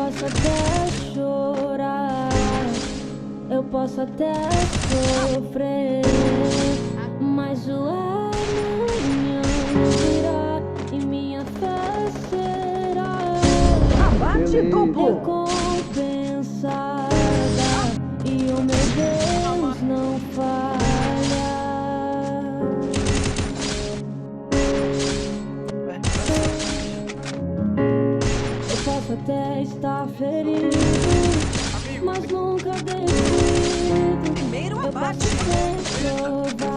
posso até chorar, eu posso até sofrer, mas o amanhã virá e minha fé será Abate duplo recompensada, e o meu Deus não falha. Eu posso até estar ferido, mas nunca destruído. Primeiro Eu abate. posso ser provado.